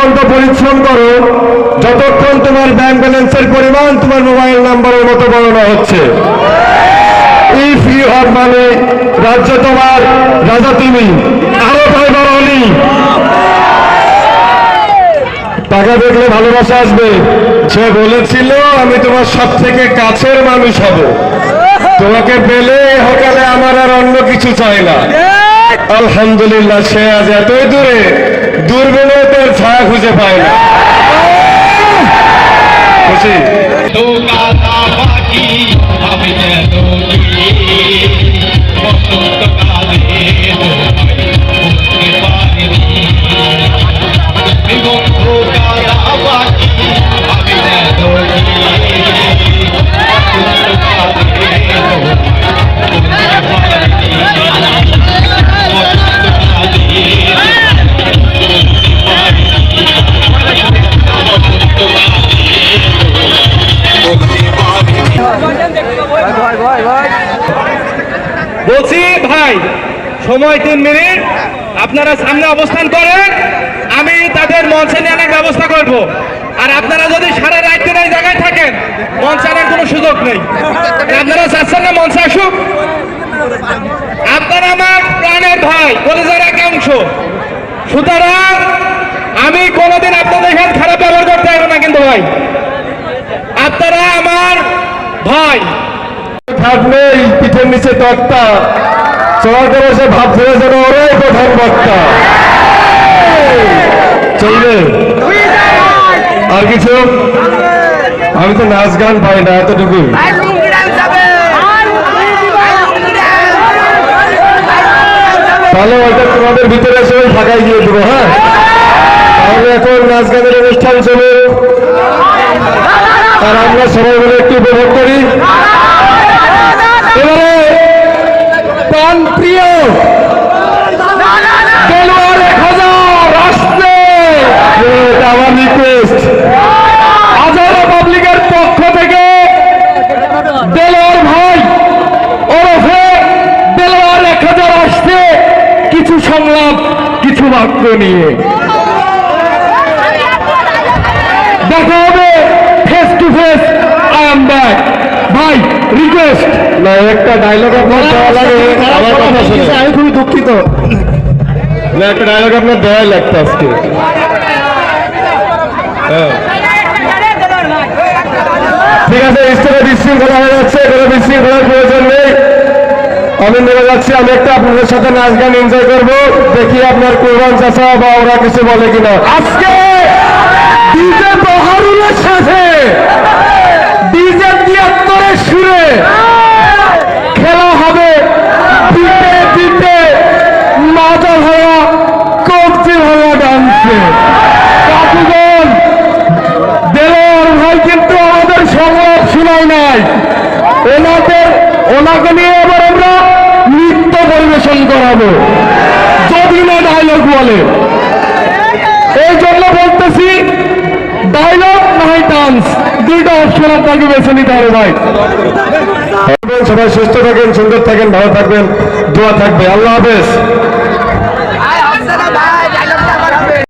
অক্লান্ত পরিশ্রম করো, যতক্ষণ তোমার ব্যাংক ব্যালেন্সের পরিমাণ তোমার মোবাইল নাম্বারের মতো বড় না হচ্ছে। ইফ ইউ হ্যাভ মানি, রাজ্য তোমার, রাজা তুমি, আরো পাইবার অলি। টাকা দেখলে ভালোবাসা আসবে। সে বলেছিল আমি তোমার সব থেকে কাছের মানুষ হব, তোমাকে পেলে হকালে আমার আর অন্য কিছু চাই না। আলহামদুলিল্লাহ, সে আজ এতই দূরে, দূরবীনে তার ছায়া খুঁজে পায় না। খুশি বলছি ভাই, সময় 3 মিনিট, আপনারা সামনে অবস্থান করেন, আমি তাদের মঞ্চে নেওয়ার ব্যবস্থা করব। আর আপনারা যদি সারা রাত দিন এই জায়গায় থাকেন, মঞ্চে আনার কোনো সুযোগ নেই। আপনারা চাচ্ছেন না মঞ্চে আসুক? আপনারা আমার প্রাণের ভাই, কলেজের এক অংশ, সুতরাং আমি কোনোদিন আপনাদের এখানে খারাপ ব্যবহার করতে পারবো না। কিন্তু ভাই, আপনারা আমার ভাই। থাকলে পিঠের নিচে তক্তা, চলাতে বসে ভাবছে যেন ওরাই প্রধান বক্তা। চলবে আর কিছু? আমি তো নাচ গান পাই না, এতটুকু। তাহলে ওইটা তোমাদের ভিতরে এসে ফাঁকাই দিয়ে দেবো। হ্যাঁ, তাহলে এখন নাচ গানের অনুষ্ঠান চলে, আর আমরা সবাই মিলে একটু উপভোগ করি। এবারে প্রাণ প্রিয় দেলোয়ার 1000 আসছে। আমার রিকোয়েস্ট, হাজারো পাবলিকের পক্ষ থেকে দেলোয়ার ভাই ওরফে দেলোয়ার 1000 আসছে কিছু সংলাপ, কিছু বাক্য নিয়ে। দেখা হবে face to face. I am back. ভাই রিকোয়েস্ট, না একটা ডায়লগ আপনার দেওয়া লাগে। আমার কথা শুনে আমি খুবই দুঃখিত। না একটা ডায়লগ আপনার দেওয়াই লাগতো আজকে। ঠিক আছে, স্টেজে বিশৃঙ্খলা হয়ে যাচ্ছে, কোনো বিশৃঙ্খলার প্রয়োজন নেই। আমি নেমে যাচ্ছি, আমি একটা আপনাদের সাথে নাচ গান এনজয় করবো। দেখি আপনার কোরবান চাচা বা ওরা কিছু বলে কিনা। আজকে ডিজে বহারুলের সাথে ডিজে 73 সুরে খেলা হবে দিতে দিতে মাজা ভরা কবজি ভরা ডান্সে। কাকুগণ, দেলোয়ার ভাই কিন্তু আমাদের সংলাপ শোনায় নাই। ওনাকে নিয়ে এবার আমরা নৃত্য পরিবেশন করাবো, যদি না ডায়লগ বলে। এই জন্য বলতেছি, ডায়লগ না হয় ডান্স, দুইটা অপশন আপনাকে বেছে নিতে হবে ভাই। সবাই সুস্থ থাকেন, সুন্দর থাকেন, ভালো থাকবেন, দোয়া থাকবে। আল্লাহ হাফেজ।